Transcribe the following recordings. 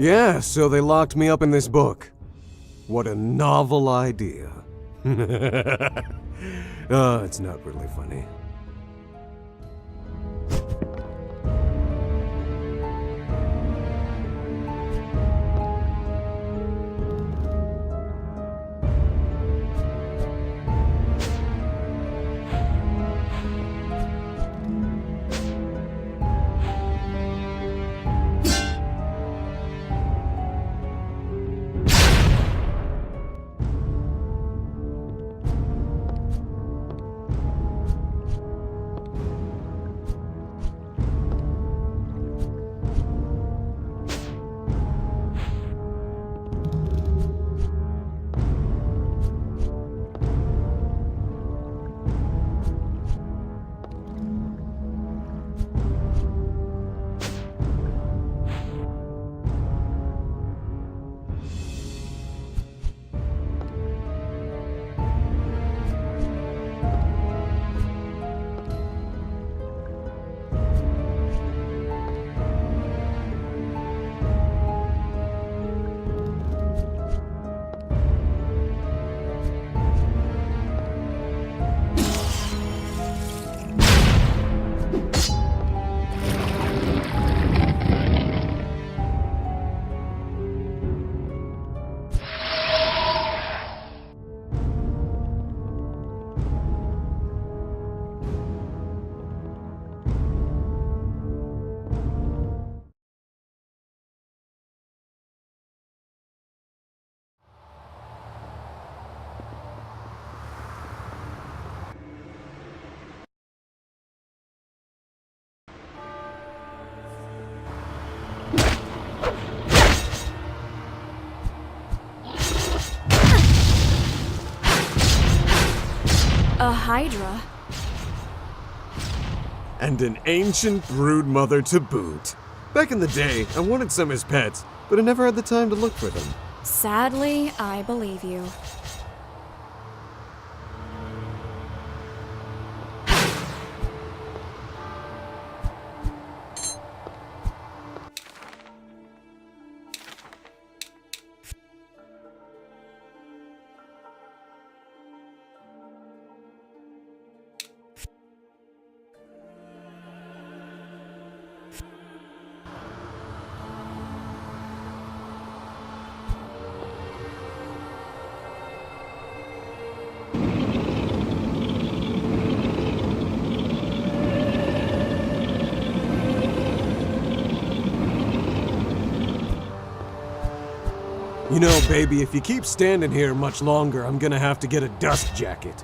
Yeah, so they locked me up in this book. What a novel idea. It's not really funny. A Hydra? And an ancient broodmother to boot. Back in the day, I wanted some as pets, but I never had the time to look for them. Sadly, I believe you. You know, baby, if you keep standing here much longer, I'm gonna have to get a dust jacket.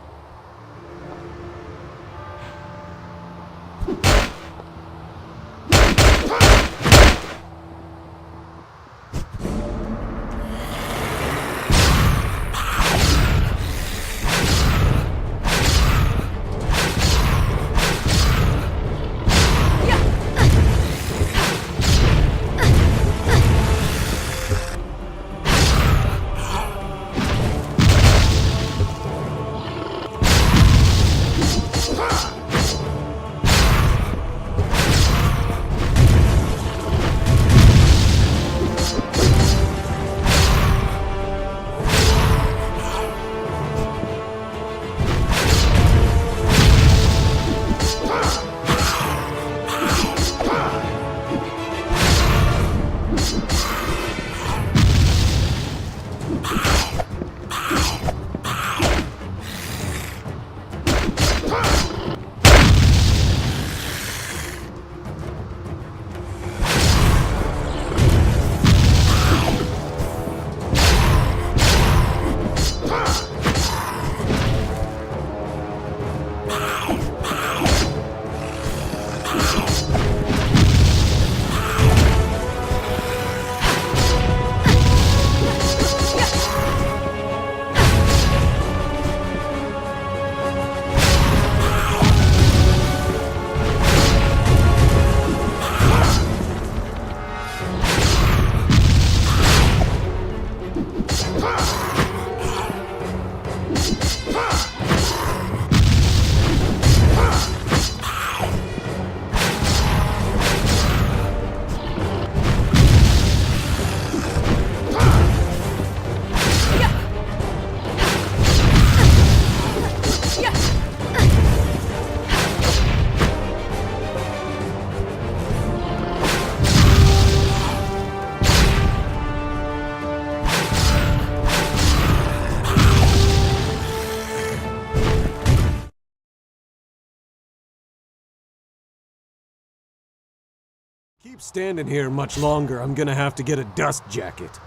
keep standing here much longer, I'm gonna have to get a dust jacket.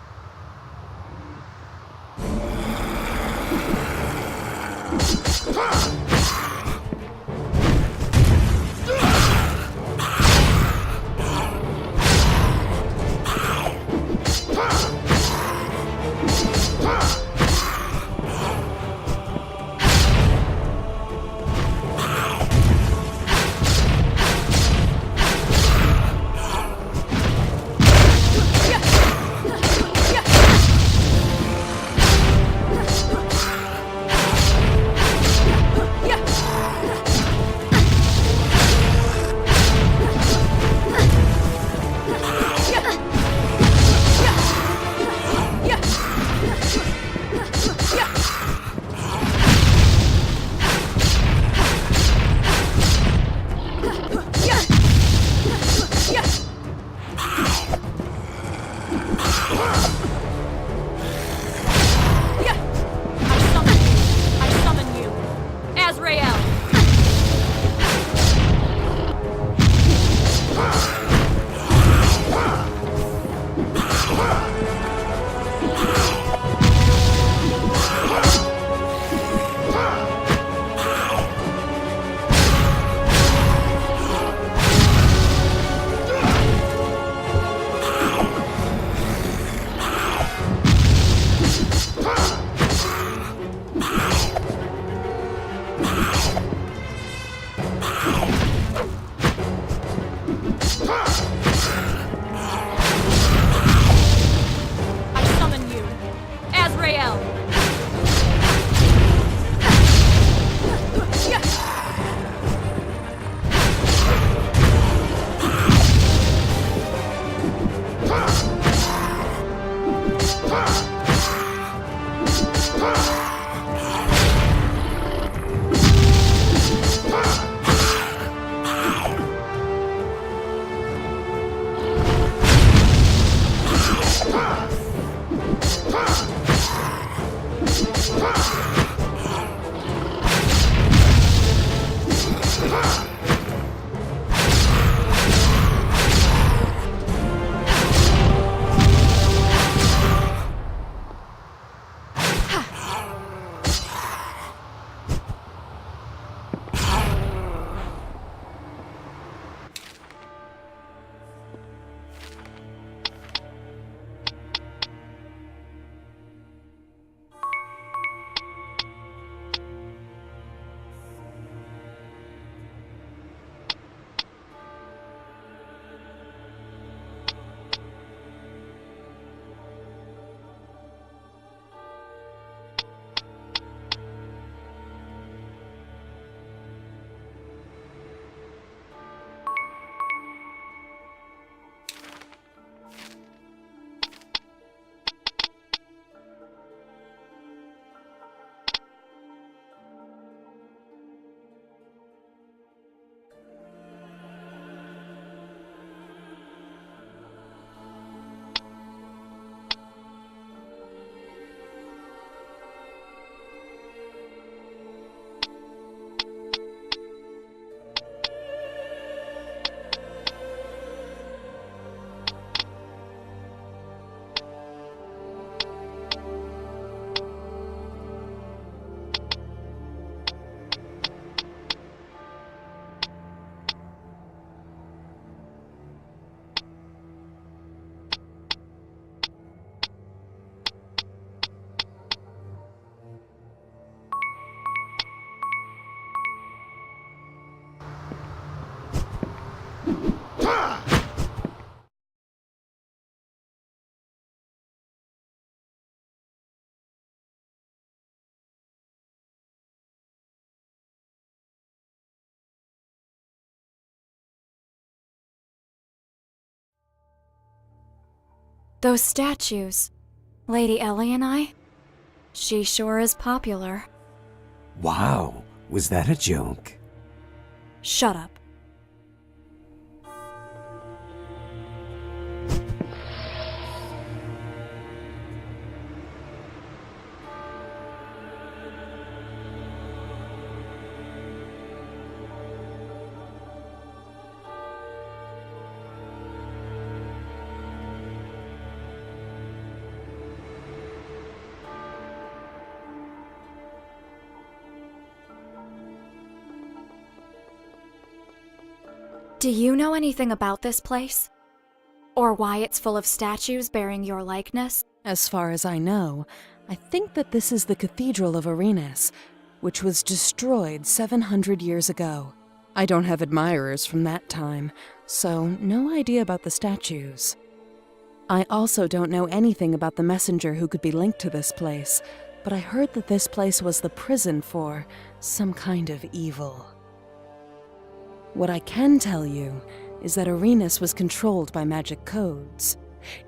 Those statues. Lady Ellie and I? She sure is popular. Wow, was that a joke? Shut up. Do you know anything about this place? Or why it's full of statues bearing your likeness? As far as I know, I think that this is the Cathedral of Arenas, which was destroyed 700 years ago. I don't have admirers from that time, so no idea about the statues. I also don't know anything about the messenger who could be linked to this place, but I heard that this place was the prison for some kind of evil. What I can tell you is that Arenas was controlled by magic codes.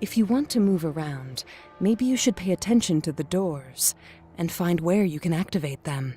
If you want to move around, maybe you should pay attention to the doors and find where you can activate them.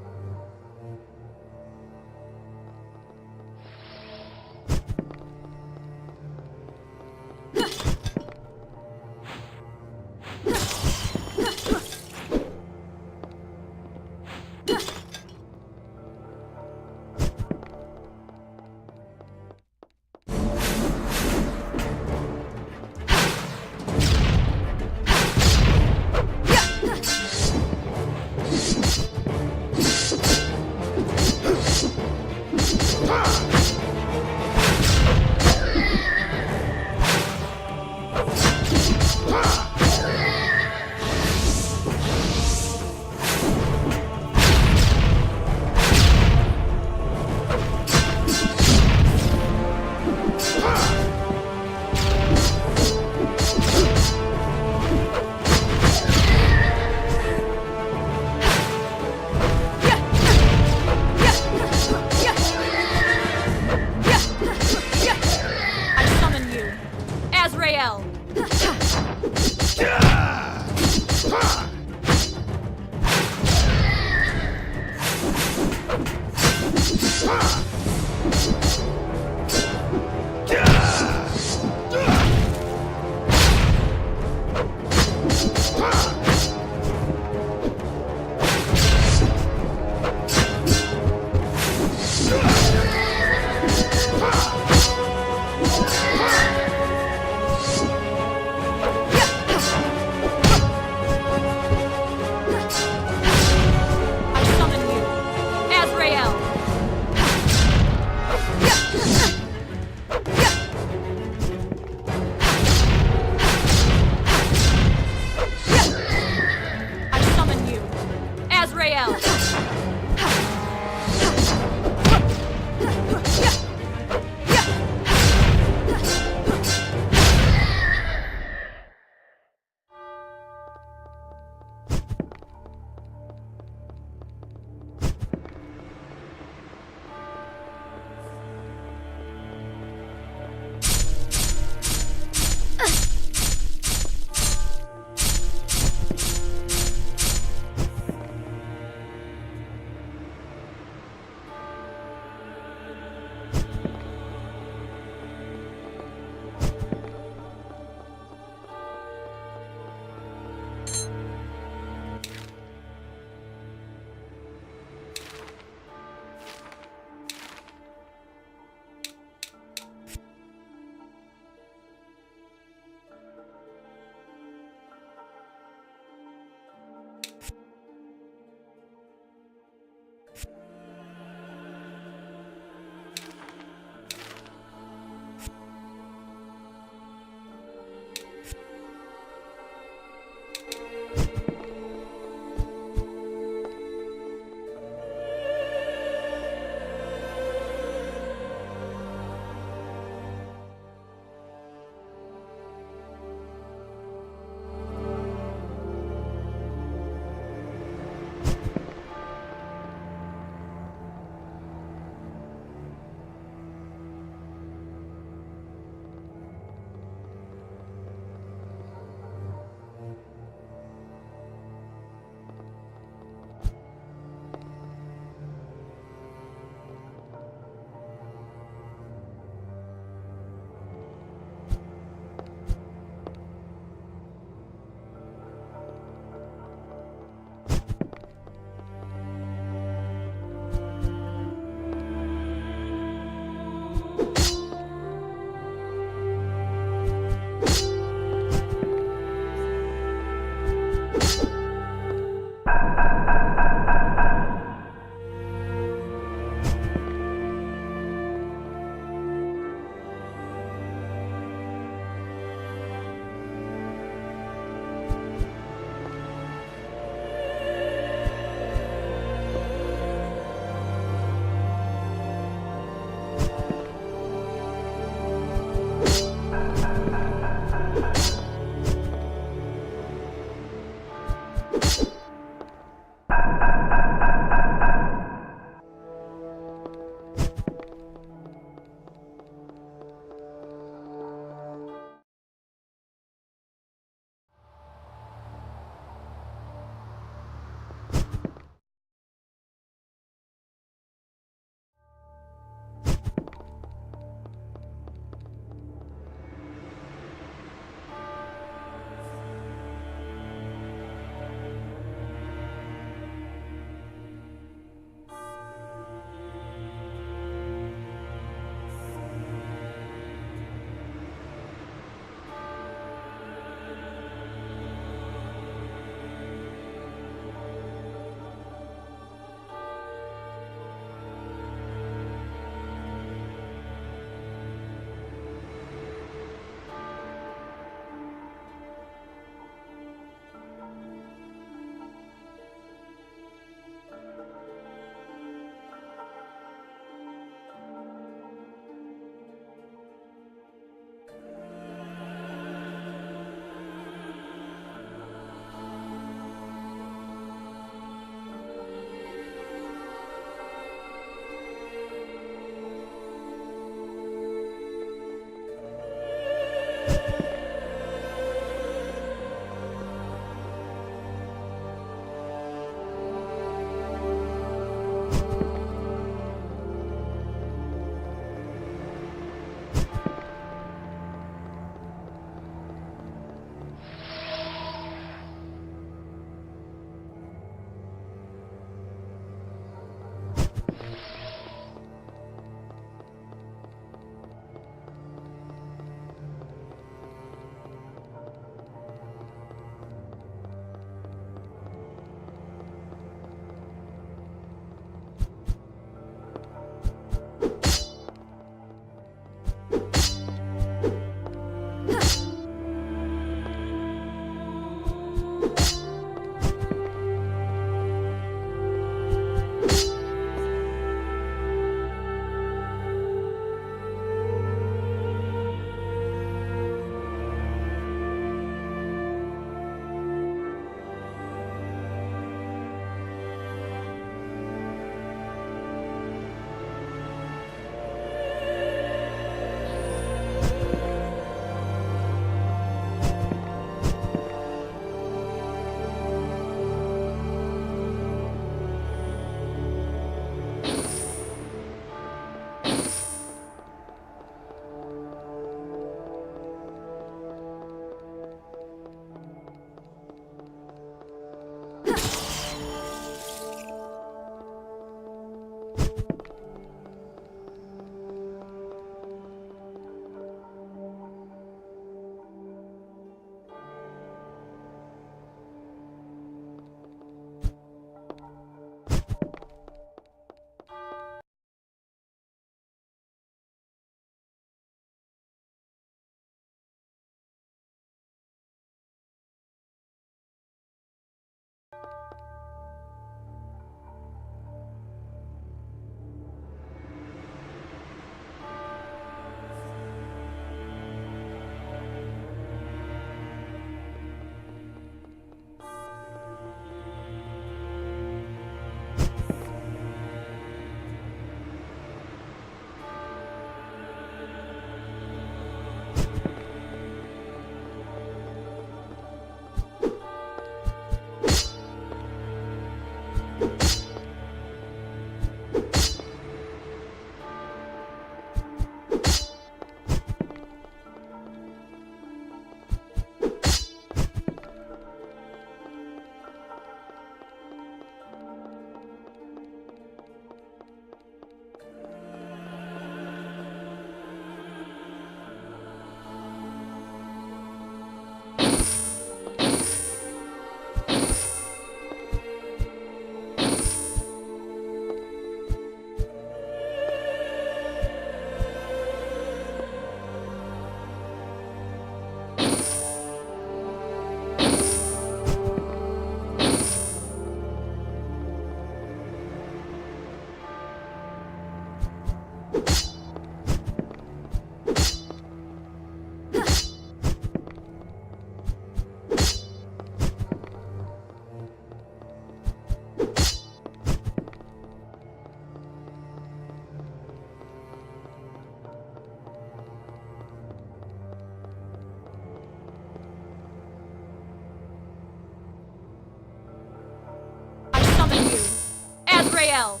Israel!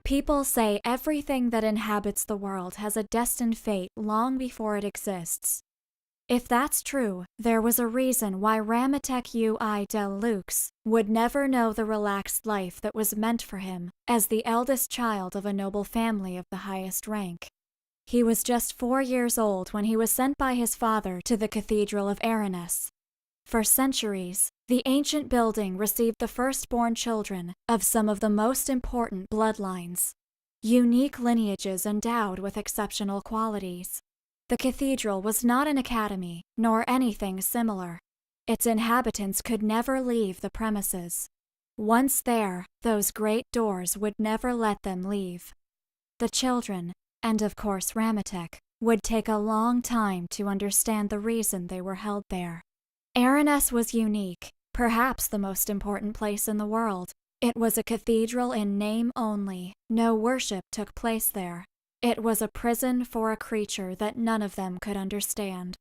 People say everything that inhabits the world has a destined fate long before it exists. If that's true, there was a reason why Ramatek Ui del Lux would never know the relaxed life that was meant for him as the eldest child of a noble family of the highest rank. He was just 4 years old when he was sent by his father to the Cathedral of Aranus. For centuries, the ancient building received the firstborn children of some of the most important bloodlines, unique lineages endowed with exceptional qualities. The cathedral was not an academy, nor anything similar. Its inhabitants could never leave the premises. Once there, those great doors would never let them leave. The children, and of course Ramatek, would take a long time to understand the reason they were held there. Aranus was unique, perhaps the most important place in the world. It was a cathedral in name only. No worship took place there. It was a prison for a creature that none of them could understand.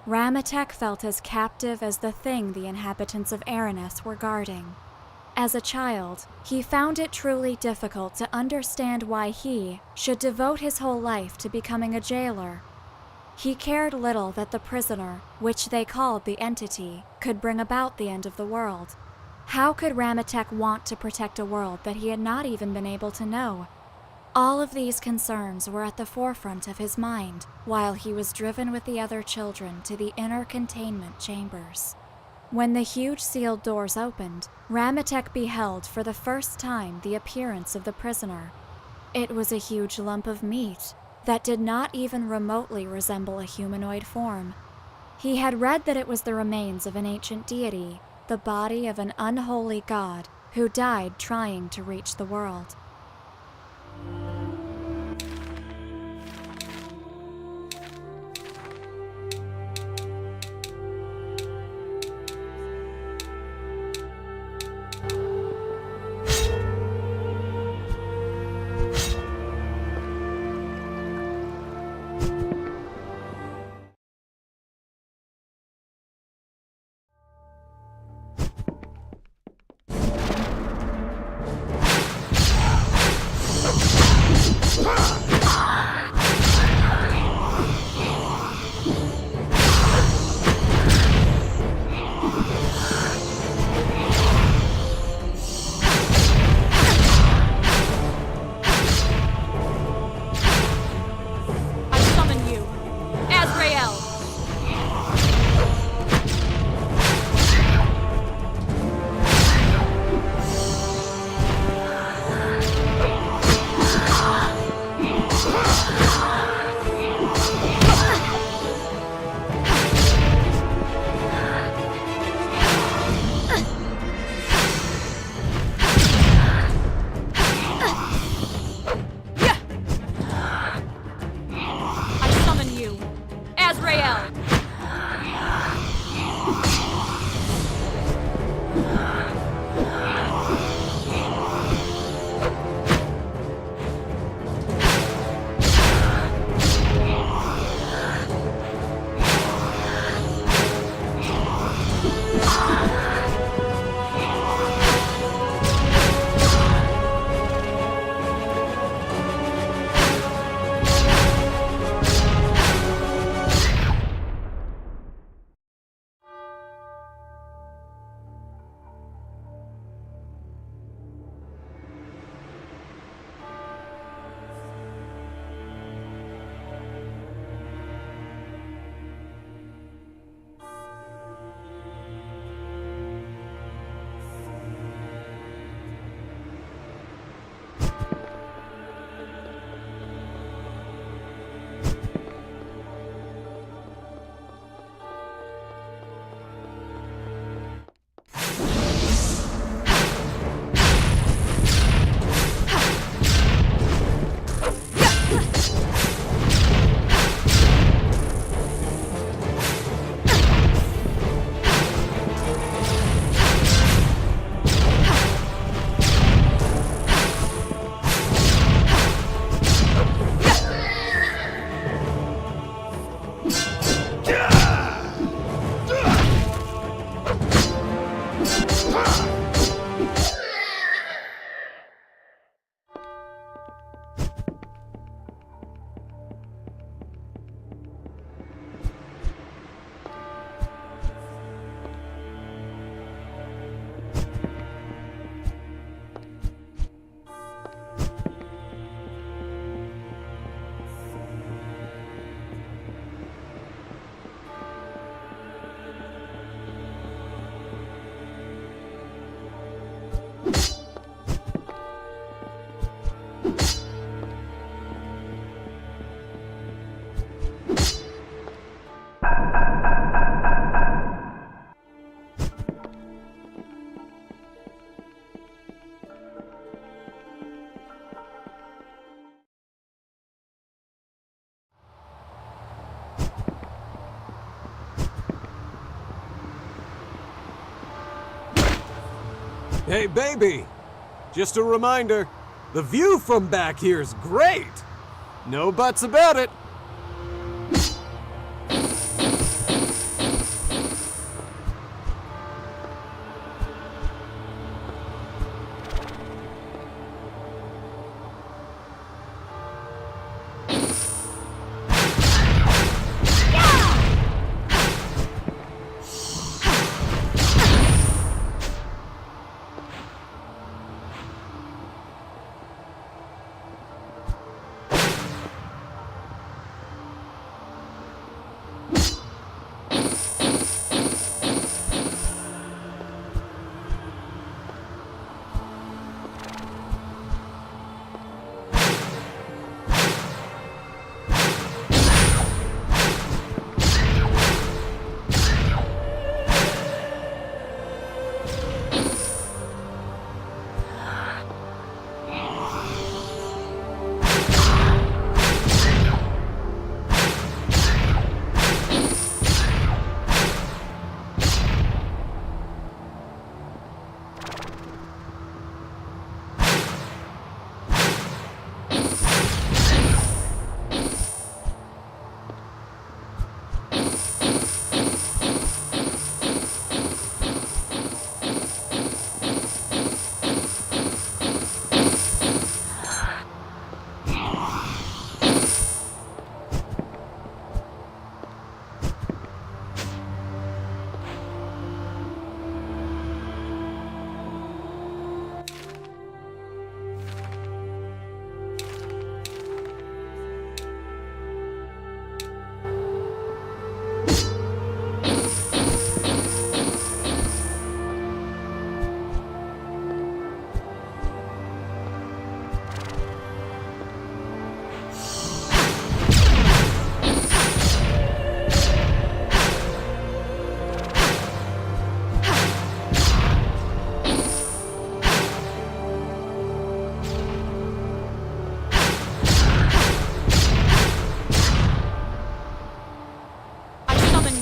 Ramatek felt as captive as the thing the inhabitants of Aranis were guarding. As a child, he found it truly difficult to understand why he should devote his whole life to becoming a jailer. He cared little that the prisoner, which they called the Entity, could bring about the end of the world. How could Ramatek want to protect a world that he had not even been able to know? All of these concerns were at the forefront of his mind while he was driven with the other children to the inner containment chambers. When the huge sealed doors opened, Ramatek beheld for the first time the appearance of the prisoner. It was a huge lump of meat that did not even remotely resemble a humanoid form. He had read that it was the remains of an ancient deity, the body of an unholy god who died trying to reach the world. Hey, baby! Just a reminder, the view from back here's great! No buts about it!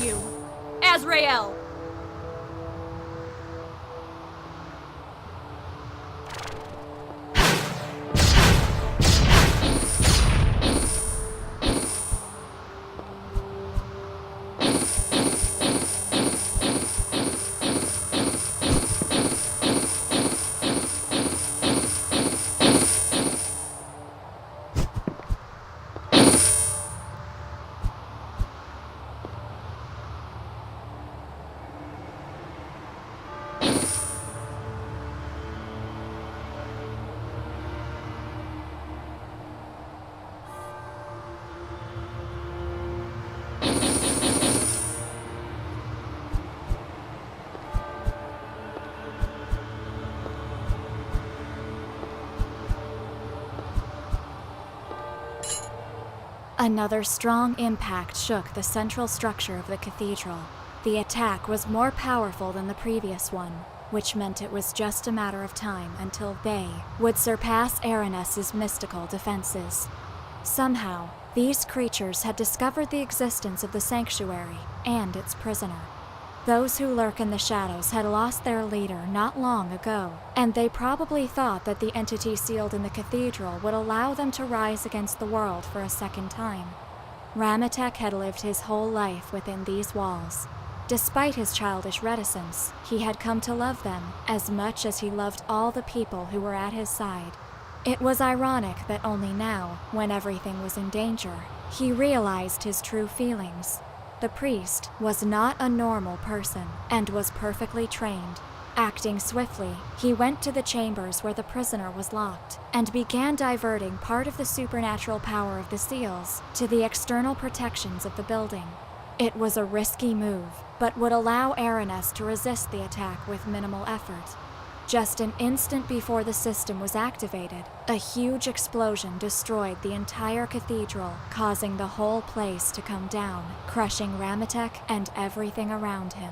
you, Azrael! Another strong impact shook the central structure of the cathedral. The attack was more powerful than the previous one, which meant it was just a matter of time until they would surpass Aranes's mystical defenses. Somehow, these creatures had discovered the existence of the sanctuary and its prisoner. Those who lurk in the shadows had lost their leader not long ago, and they probably thought that the entity sealed in the cathedral would allow them to rise against the world for a second time. Ramatek had lived his whole life within these walls. Despite his childish reticence, he had come to love them as much as he loved all the people who were at his side. It was ironic that only now, when everything was in danger, he realized his true feelings. The priest was not a normal person and was perfectly trained. Acting swiftly, he went to the chambers where the prisoner was locked and began diverting part of the supernatural power of the seals to the external protections of the building. It was a risky move, but would allow Aranes to resist the attack with minimal effort. Just an instant before the system was activated, a huge explosion destroyed the entire cathedral, causing the whole place to come down, crushing Ramatek and everything around him.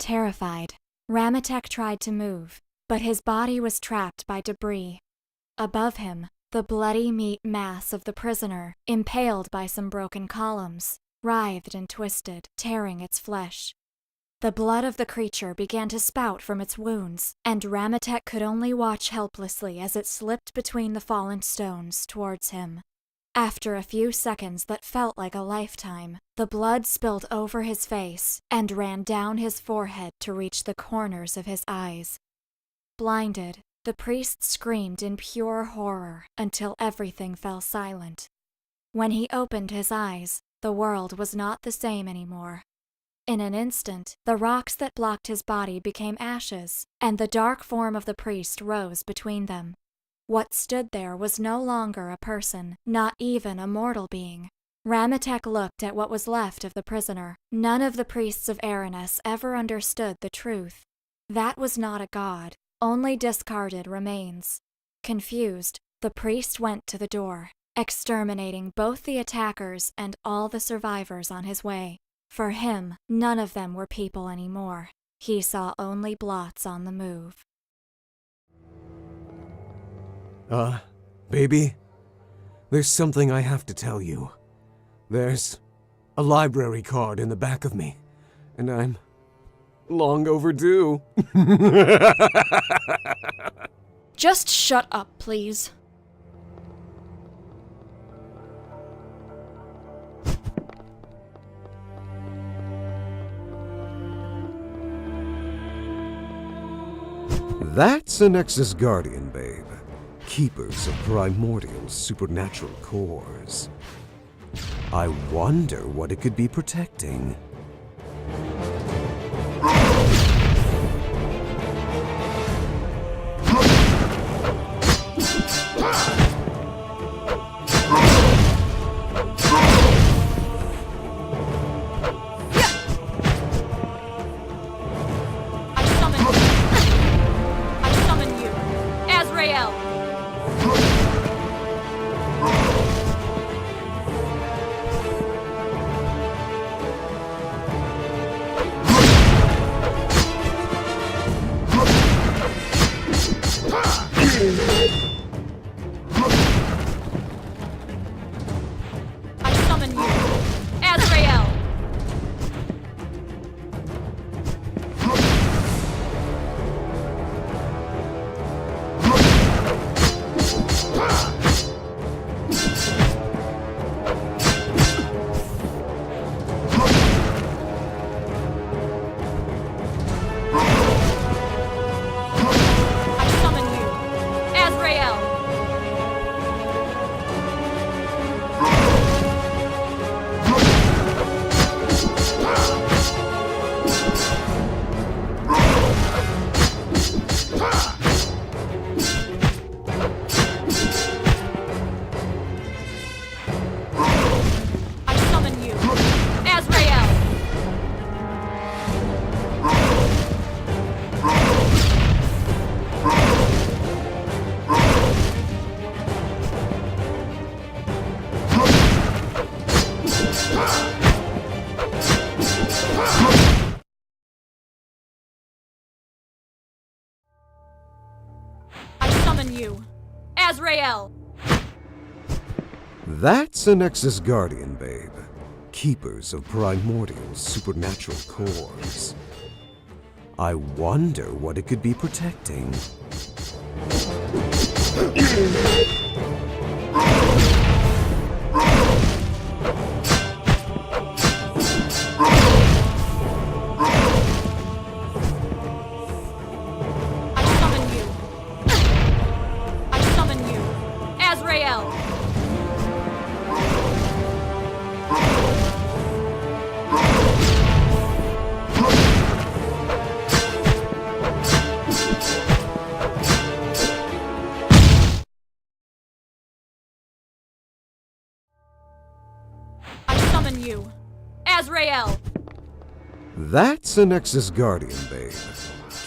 Terrified, Ramatek tried to move, but his body was trapped by debris. Above him, the bloody meat mass of the prisoner, impaled by some broken columns, writhed and twisted, tearing its flesh. The blood of the creature began to spout from its wounds, and Ramatek could only watch helplessly as it slipped between the fallen stones towards him. After a few seconds that felt like a lifetime, the blood spilled over his face and ran down his forehead to reach the corners of his eyes. Blinded, the priest screamed in pure horror until everything fell silent. When he opened his eyes, the world was not the same anymore. In an instant, the rocks that blocked his body became ashes, and the dark form of the priest rose between them. What stood there was no longer a person, not even a mortal being. Ramatek looked at what was left of the prisoner. None of the priests of Aranus ever understood the truth. That was not a god, only discarded remains. Confused, the priest went to the door, exterminating both the attackers and all the survivors on his way. For him, none of them were people anymore. He saw only blots on the move. Baby? There's something I have to tell you. There's a library card in the back of me, and I'm long overdue. Just shut up, please. That's a Nexus Guardian, babe. Keepers of primordial supernatural cores. I wonder what it could be protecting. summon you, Azrael! That's a Nexus Guardian, babe. Keepers of primordial supernatural cores. I wonder what it could be protecting. You, Azrael! That's a Nexus Guardian, babe.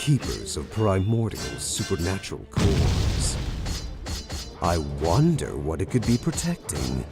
Keepers of primordial supernatural cores. I wonder what it could be protecting.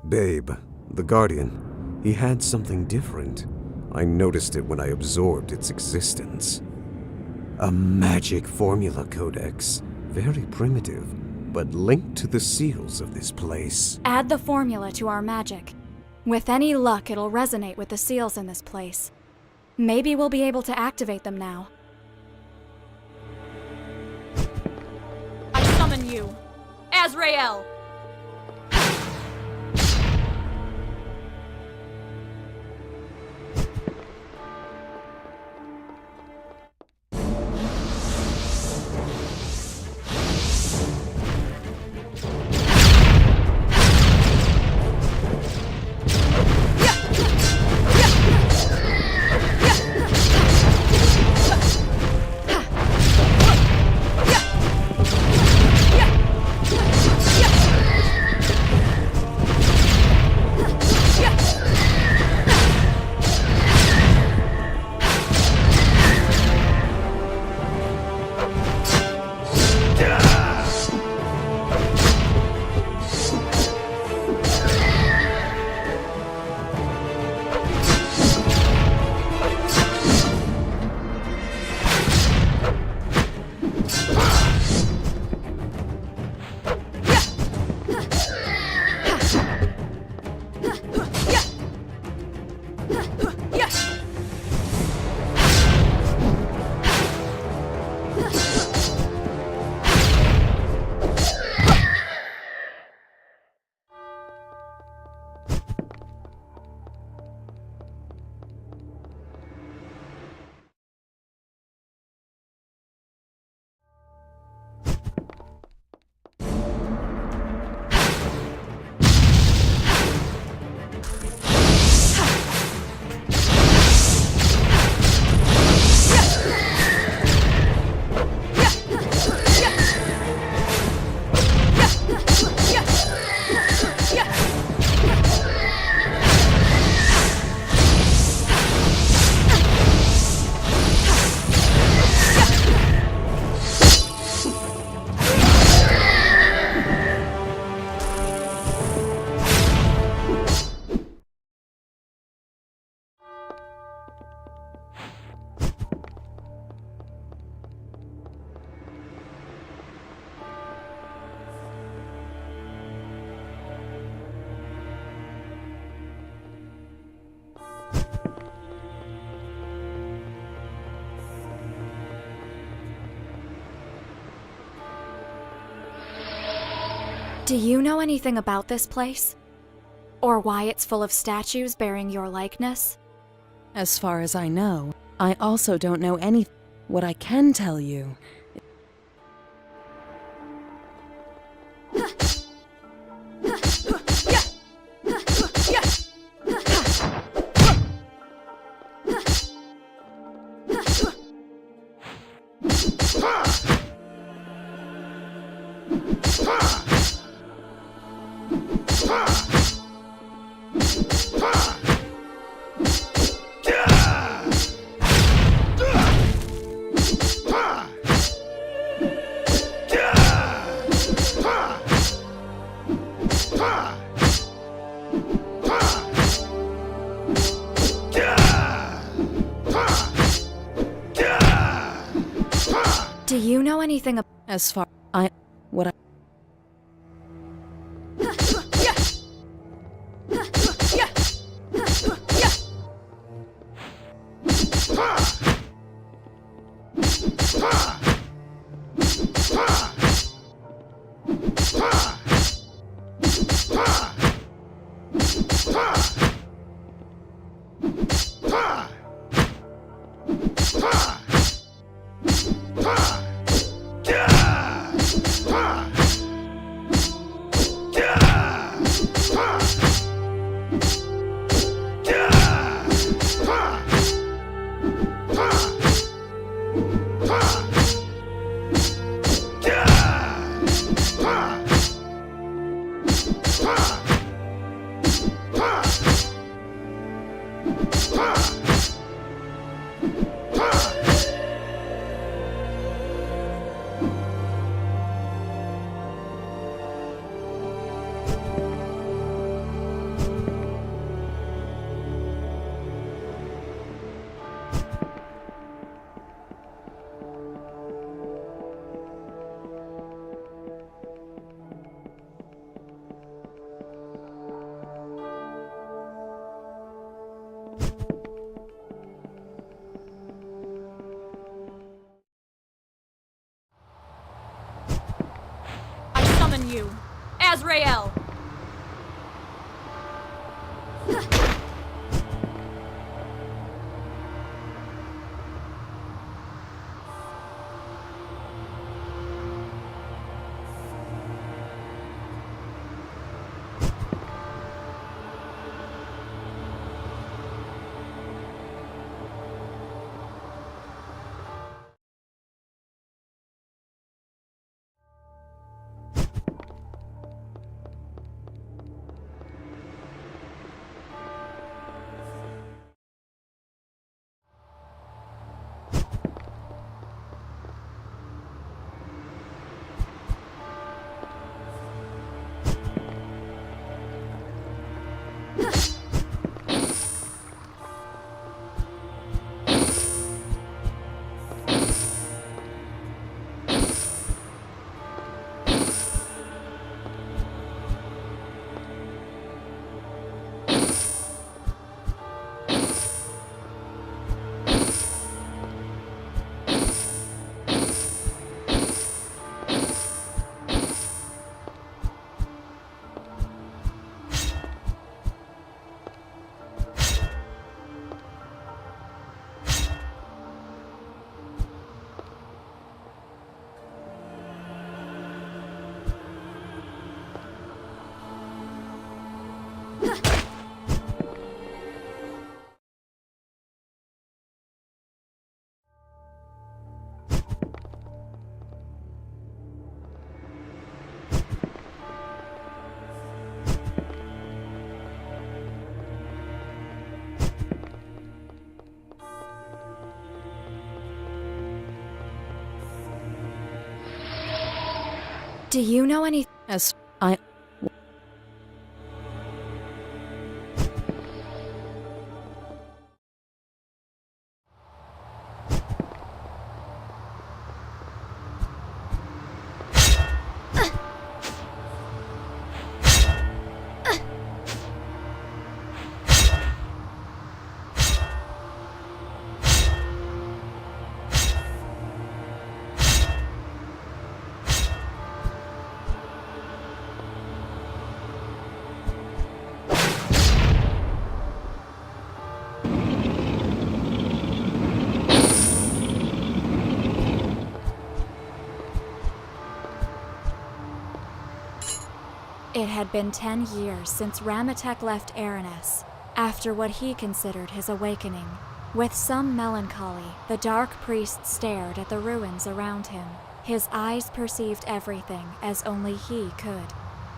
Babe, the Guardian, he had something different. I noticed it when I absorbed its existence. A magic formula codex. Very primitive, but linked to the seals of this place. Add the formula to our magic. With any luck, it'll resonate with the seals in this place. Maybe we'll be able to activate them now. I summon you, Azrael! Do you know anything about this place? Or why it's full of statues bearing your likeness? As far as I know, I also don't know anything. What I can tell you. Do you know anything about As far I what I summon you, Azrael! Do you know any? as I It had been 10 years since Ramatek left Aranis, after what he considered his awakening. With some melancholy, the dark priest stared at the ruins around him. His eyes perceived everything as only he could.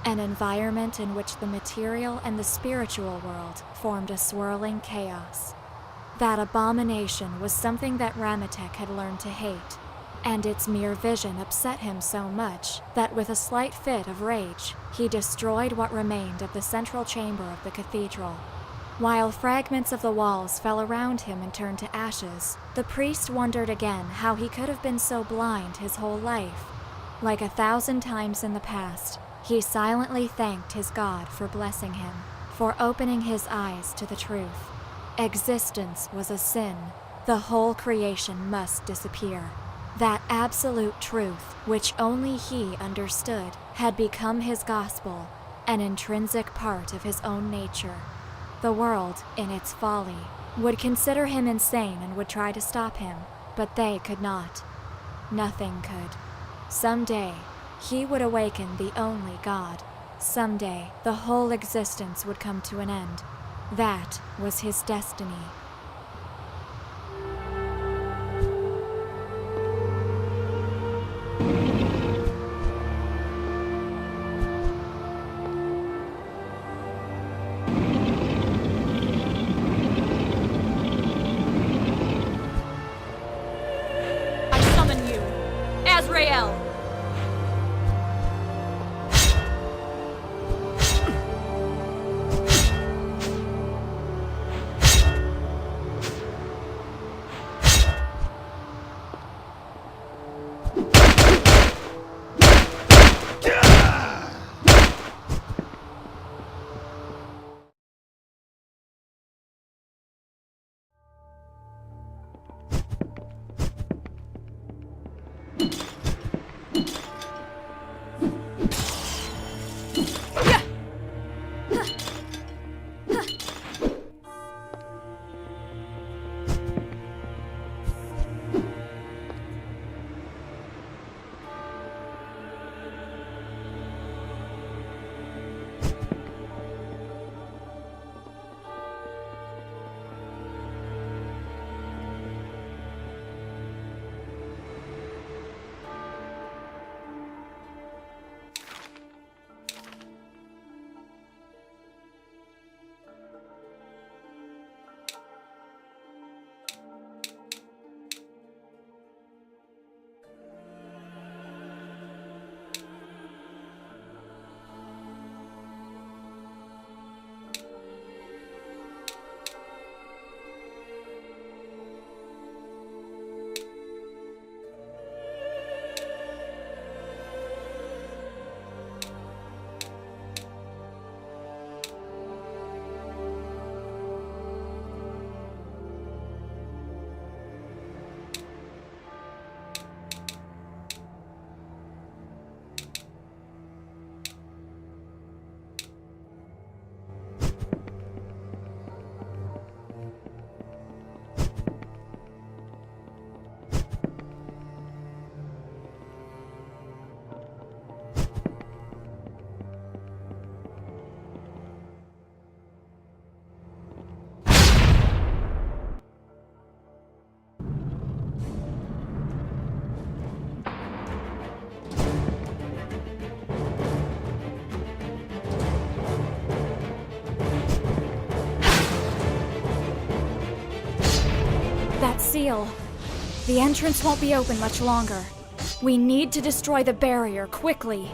An environment in which the material and the spiritual world formed a swirling chaos. That abomination was something that Ramatek had learned to hate, and its mere vision upset him so much that with a slight fit of rage, he destroyed what remained of the central chamber of the cathedral. While fragments of the walls fell around him and turned to ashes, the priest wondered again how he could have been so blind his whole life. Like 1,000 times in the past, he silently thanked his God for blessing him, for opening his eyes to the truth. Existence was a sin. The whole creation must disappear. That absolute truth, which only he understood, had become his gospel, an intrinsic part of his own nature. The world, in its folly, would consider him insane and would try to stop him, but they could not. Nothing could. Someday, he would awaken the only God. Someday, the whole existence would come to an end. That was his destiny. I summon you, Azrael! That seal. The entrance won't be open much longer. We need to destroy the barrier quickly.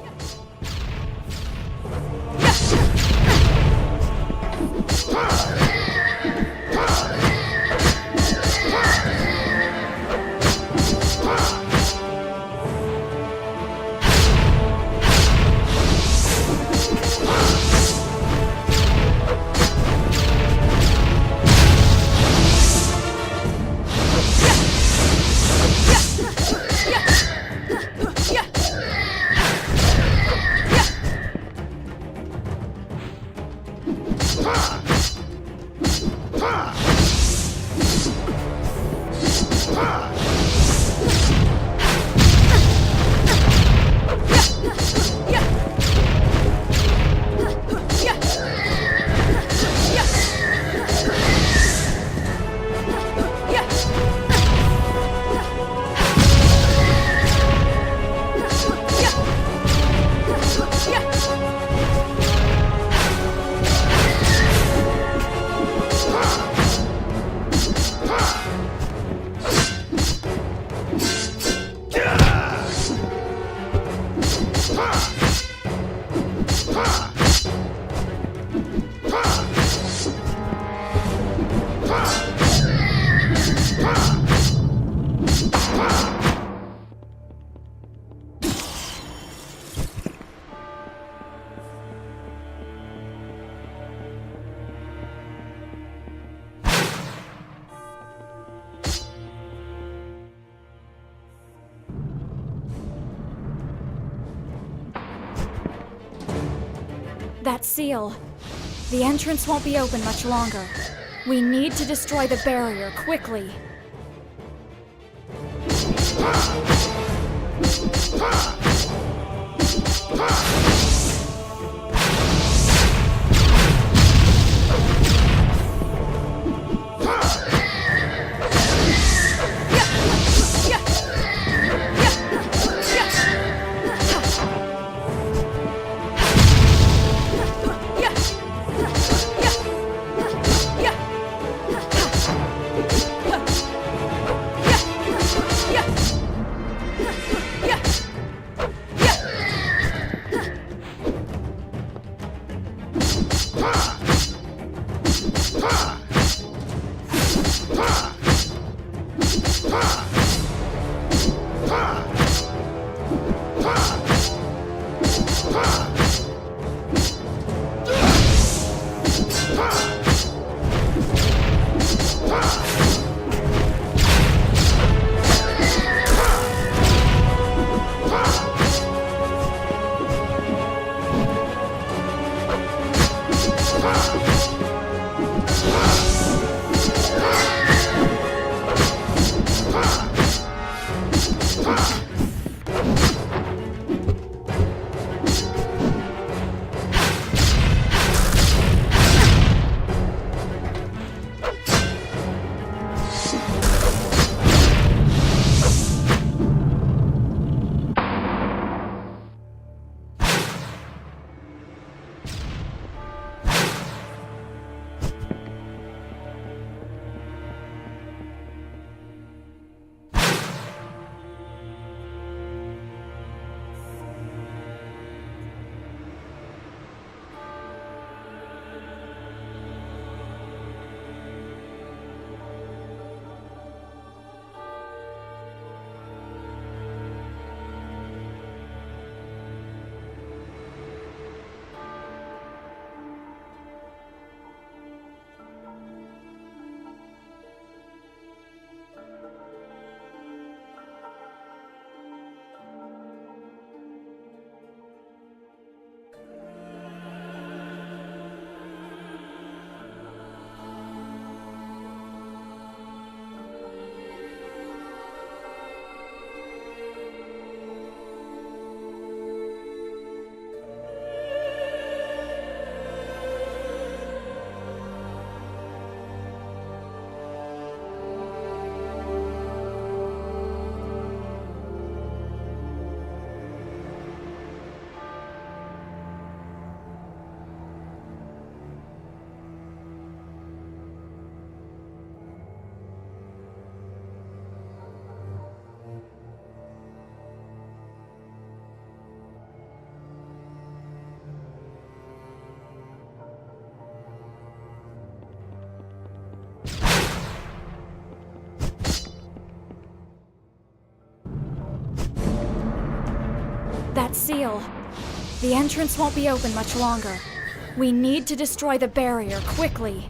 That seal. The entrance won't be open much longer. We need to destroy the barrier quickly. That seal. The entrance won't be open much longer. We need to destroy the barrier quickly.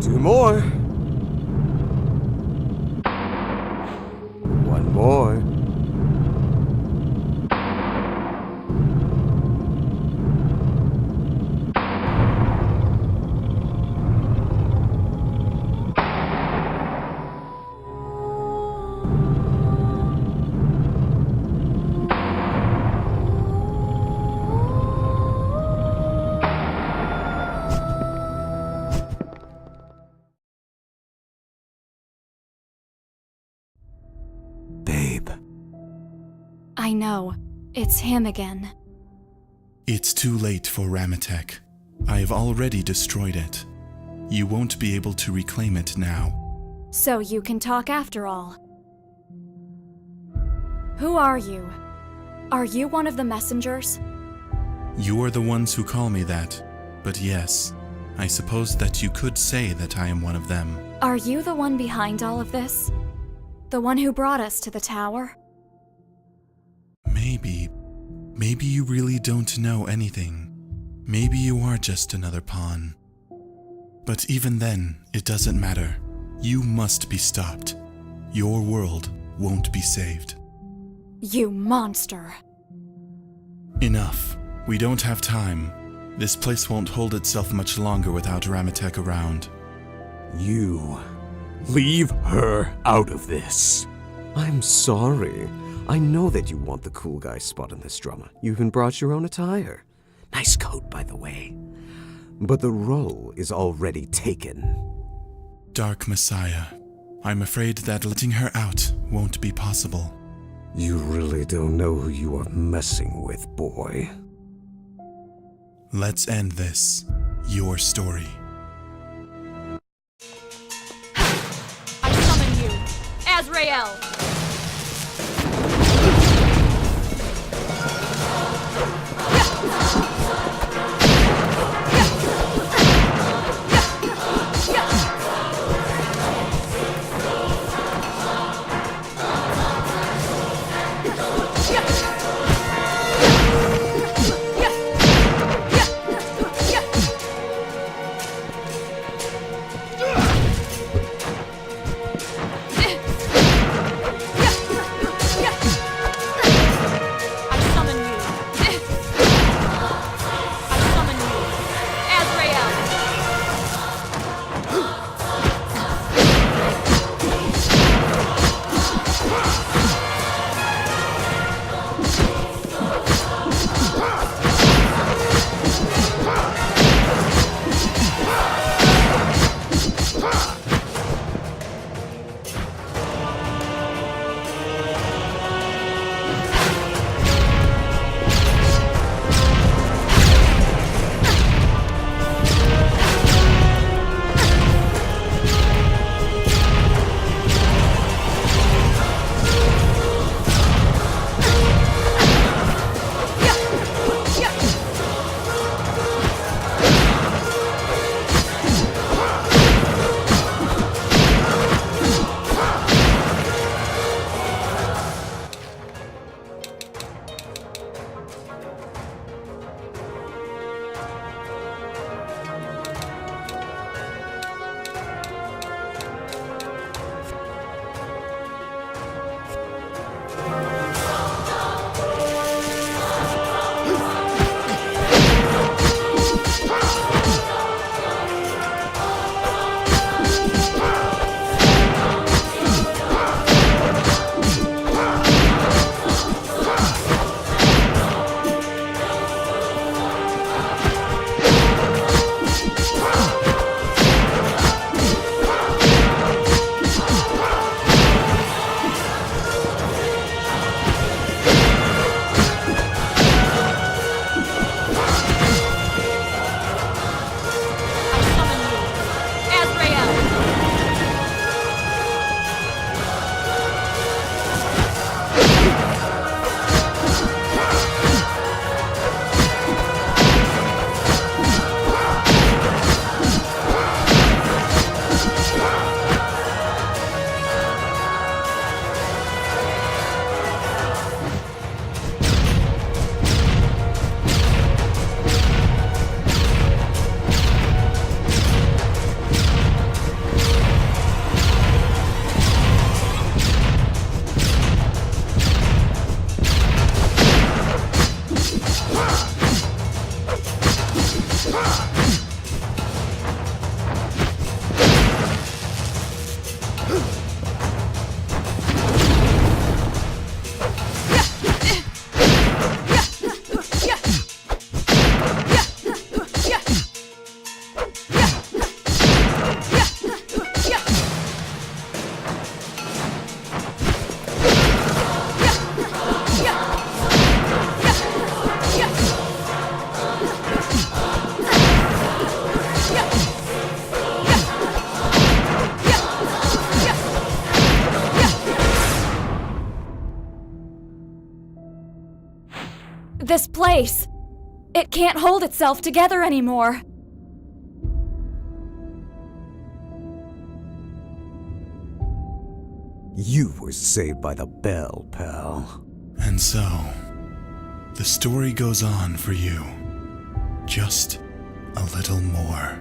Two more. One more. Babe. I know. It's him again. It's too late for Ramatek. I have already destroyed it. You won't be able to reclaim it now. So you can talk after all. Who are you? Are you one of the messengers? You are the ones who call me that, but yes, I suppose that you could say that I am one of them. Are you the one behind all of this? The one who brought us to the tower? Maybe you really don't know anything. Maybe you are just another pawn. But even then, it doesn't matter. You must be stopped. Your world won't be saved. You monster! Enough. We don't have time. This place won't hold itself much longer without Ramatek around. You. Leave her out of this. I'm sorry. I know that you want the cool guy spot in this drama. You even brought your own attire. Nice coat, by the way. But the role is already taken. Dark Messiah. I'm afraid that letting her out won't be possible. You really don't know who you are messing with, boy. Let's end this. Your story. I summon you, Azrael! This place, it can't hold itself together anymore. You were saved by the bell, pal. And so, the story goes on for you. Just a little more.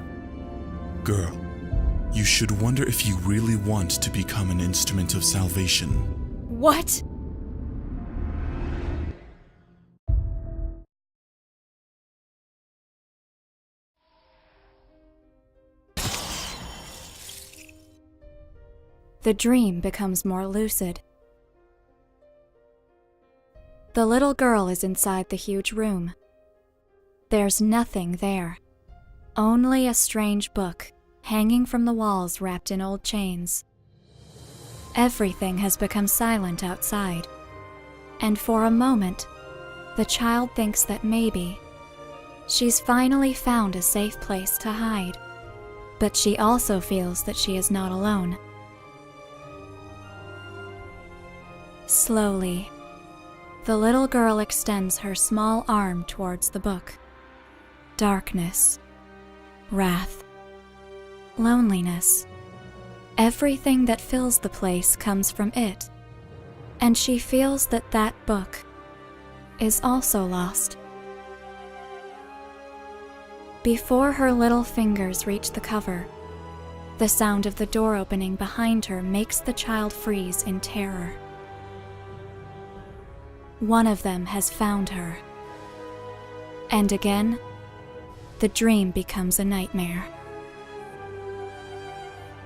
Girl, you should wonder if you really want to become an instrument of salvation. What? The dream becomes more lucid. The little girl is inside the huge room. There's nothing there. Only a strange book, hanging from the walls wrapped in old chains. Everything has become silent outside. And for a moment, the child thinks that maybe she's finally found a safe place to hide. But she also feels that she is not alone. Slowly, the little girl extends her small arm towards the book. Darkness, wrath, loneliness. Everything that fills the place comes from it, and she feels that that book is also lost. Before her little fingers reach the cover, the sound of the door opening behind her makes the child freeze in terror. One of them has found her. And again, the dream becomes a nightmare.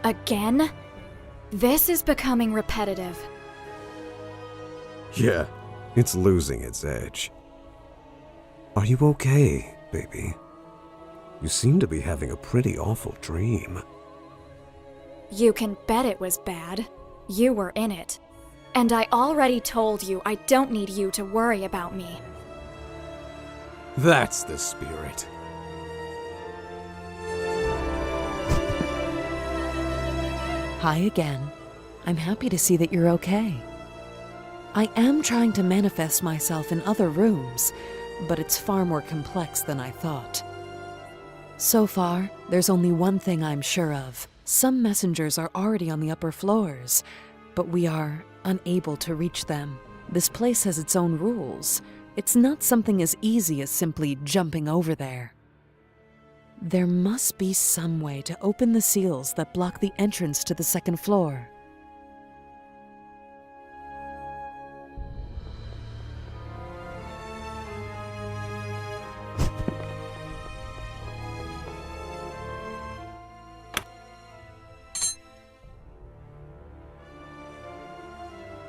Again? This is becoming repetitive. Yeah, it's losing its edge. Are you okay, baby? You seem to be having a pretty awful dream. You can bet it was bad. You were in it. And I already told you I don't need you to worry about me. That's the spirit. Hi again. I'm happy to see that you're okay. I am trying to manifest myself in other rooms, but it's far more complex than I thought. So far, there's only one thing I'm sure of. Some messengers are already on the upper floors, but we are unable to reach them. This place has its own rules. It's not something as easy as simply jumping over there. There must be some way to open the seals that block the entrance to the second floor.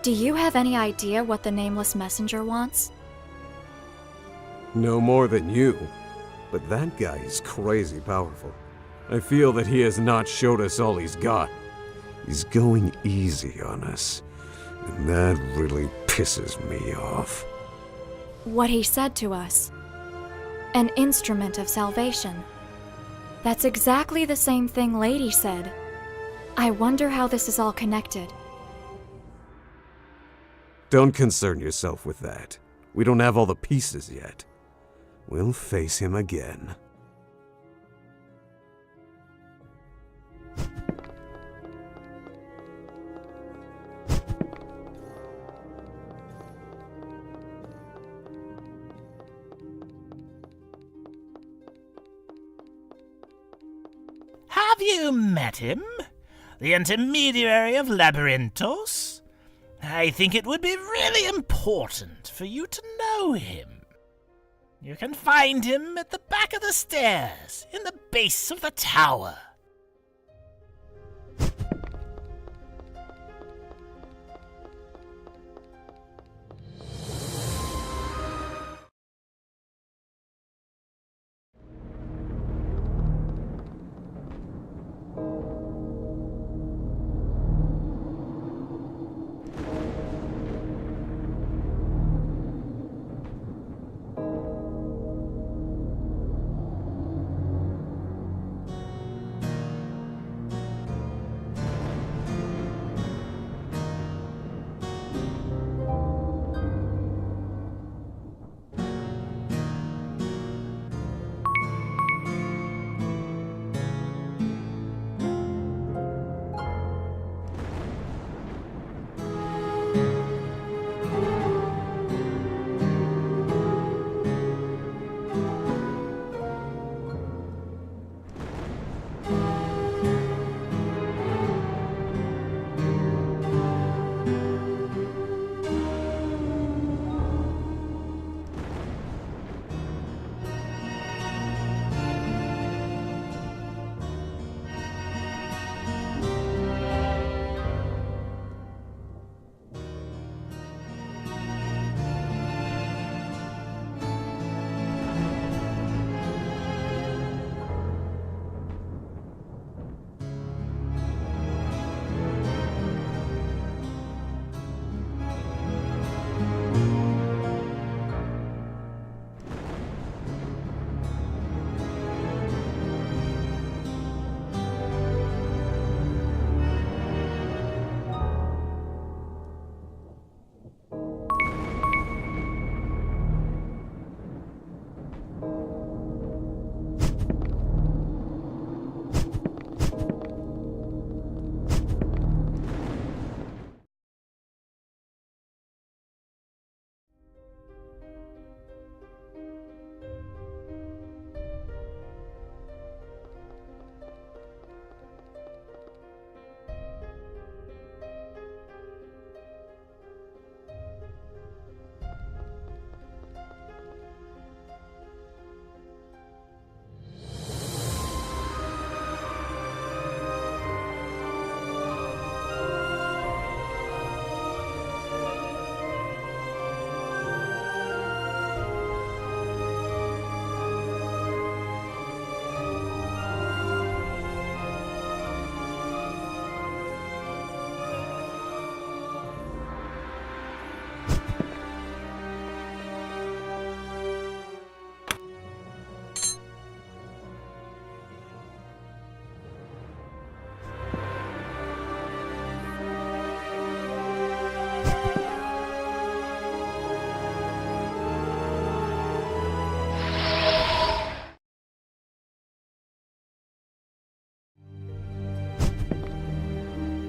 Do you have any idea what the nameless messenger wants? No more than you. But that guy is crazy powerful. I feel that he has not showed us all he's got. He's going easy on us, and that really pisses me off. What he said to us. An instrument of salvation. That's exactly the same thing Lady said. I wonder how this is all connected. Don't concern yourself with that. We don't have all the pieces yet. We'll face him again. Have you met him? The intermediary of Labyrinthos? I think it would be really important for you to know him. You can find him at the back of the stairs, in the base of the tower.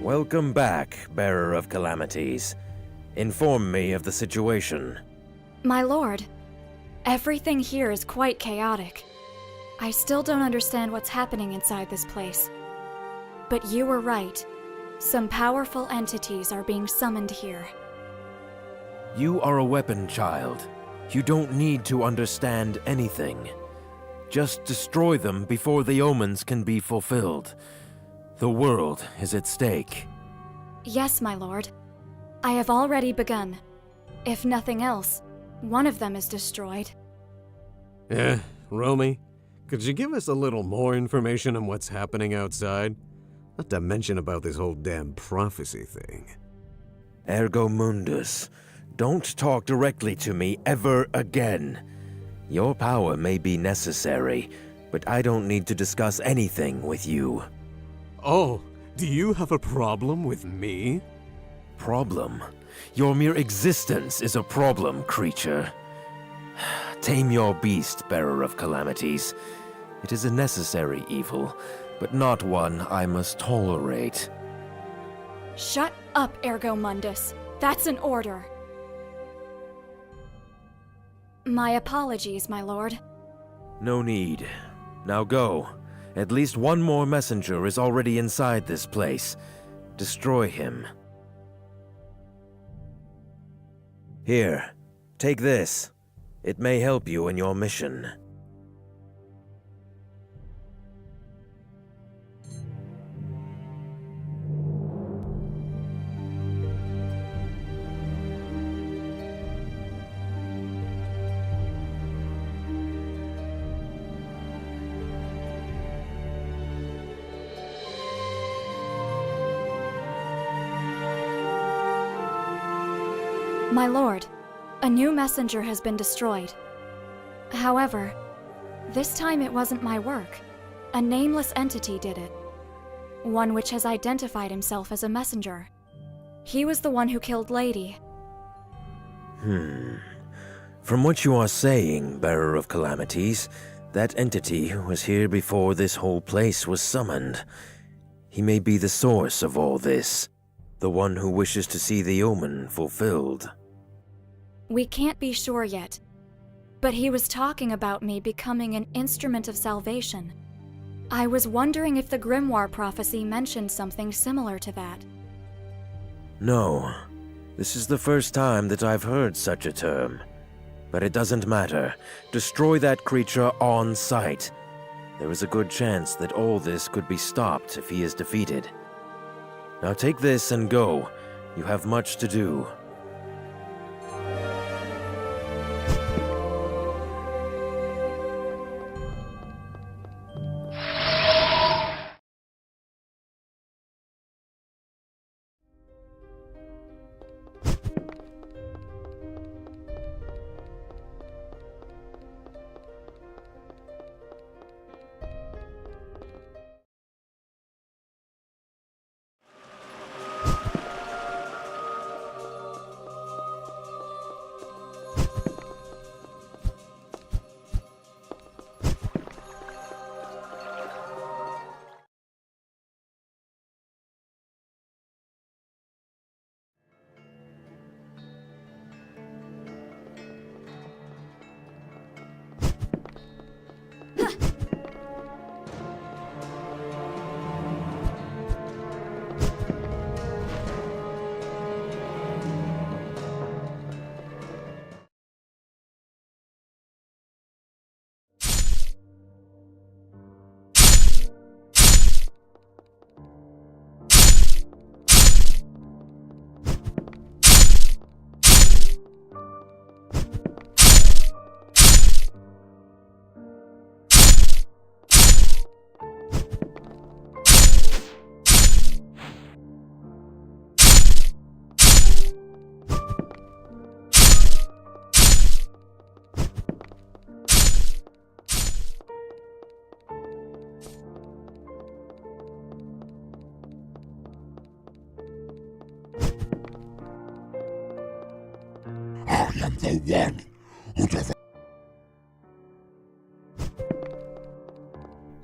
Welcome back, Bearer of Calamities. Inform me of the situation. My lord, everything here is quite chaotic. I still don't understand what's happening inside this place. But you were right. Some powerful entities are being summoned here. You are a weapon child. You don't need to understand anything. Just destroy them before the omens can be fulfilled. The world is at stake. Yes, my lord. I have already begun. If nothing else, one of them is destroyed. Romy, could you give us a little more information on what's happening outside? Not to mention about this whole damn prophecy thing. Ergo Mundus, don't talk directly to me ever again. Your power may be necessary, but I don't need to discuss anything with you. Oh, do you have a problem with me? Problem? Your mere existence is a problem, creature. Tame your beast, Bearer of Calamities. It is a necessary evil, but not one I must tolerate. Shut up, Ergo Mundus. That's an order. My apologies, my lord. No need. Now go. At least one more messenger is already inside this place. Destroy him. Here, take this. It may help you in your mission. My lord, a new messenger has been destroyed. However, this time it wasn't my work. A nameless entity did it. One which has identified himself as a messenger. He was the one who killed Lady. From what you are saying, Bearer of Calamities, that entity was here before this whole place was summoned. He may be the source of all this. The one who wishes to see the omen fulfilled. We can't be sure yet, but he was talking about me becoming an instrument of salvation. I was wondering if the Grimoire prophecy mentioned something similar to that. No, this is the first time that I've heard such a term. But it doesn't matter. Destroy that creature on sight. There is a good chance that all this could be stopped if he is defeated. Now take this and go. You have much to do.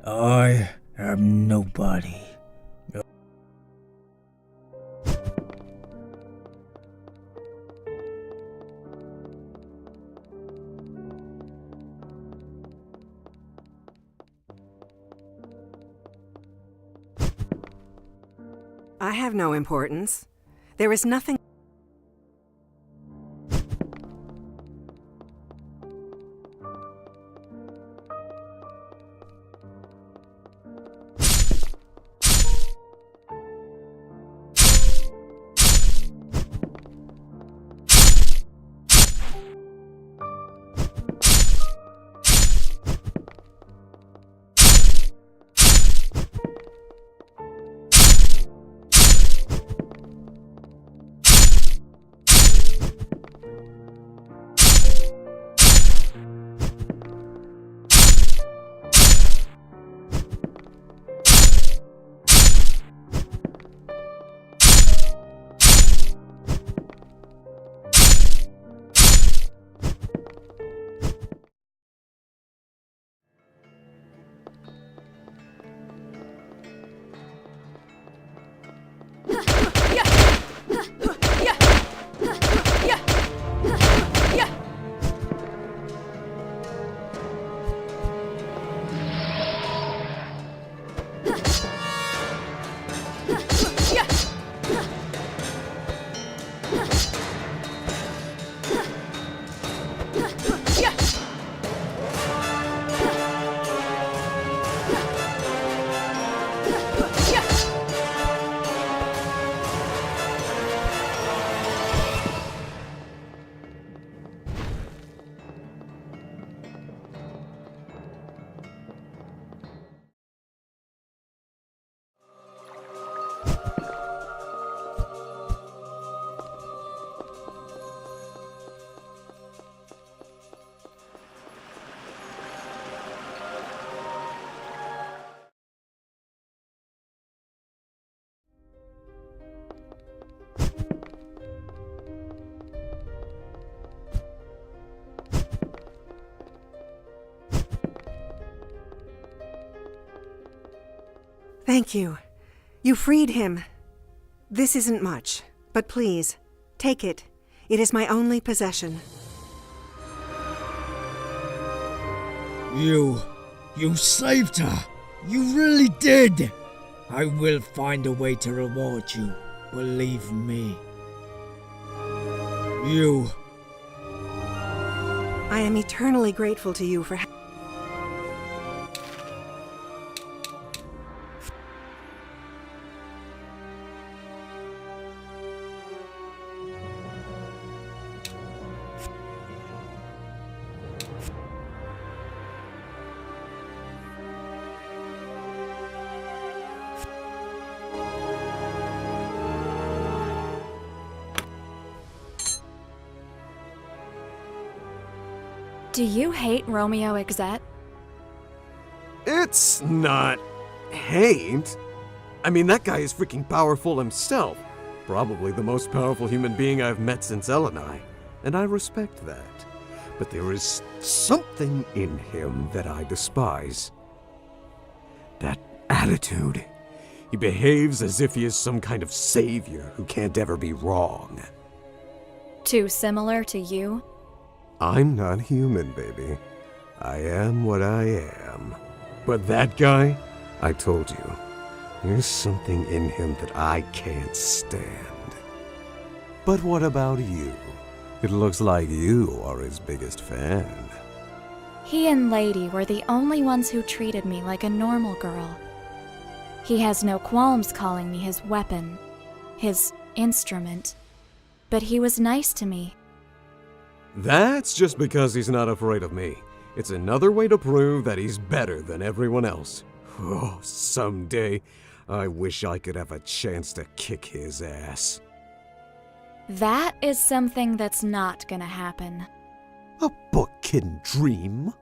I am nobody. I have no importance. There is nothing. Thank you. You freed him. This isn't much, but please, take it. It is my only possession. You saved her. You really did. I will find a way to reward you. Believe me. I am eternally grateful to you for Do you hate Romeo Exet? It's not hate. I mean, that guy is freaking powerful himself. Probably the most powerful human being I've met since Elenai, and I respect that. But there is something in him that I despise. That attitude. He behaves as if he is some kind of savior who can't ever be wrong. Too similar to you? I'm not human, baby. I am what I am. But that guy, I told you, there's something in him that I can't stand. But what about you? It looks like you are his biggest fan. He and Lady were the only ones who treated me like a normal girl. He has no qualms calling me his weapon, his instrument. But he was nice to me. That's just because he's not afraid of me. It's another way to prove that he's better than everyone else. Oh, someday, I wish I could have a chance to kick his ass. That is something that's not gonna happen. A book can dream.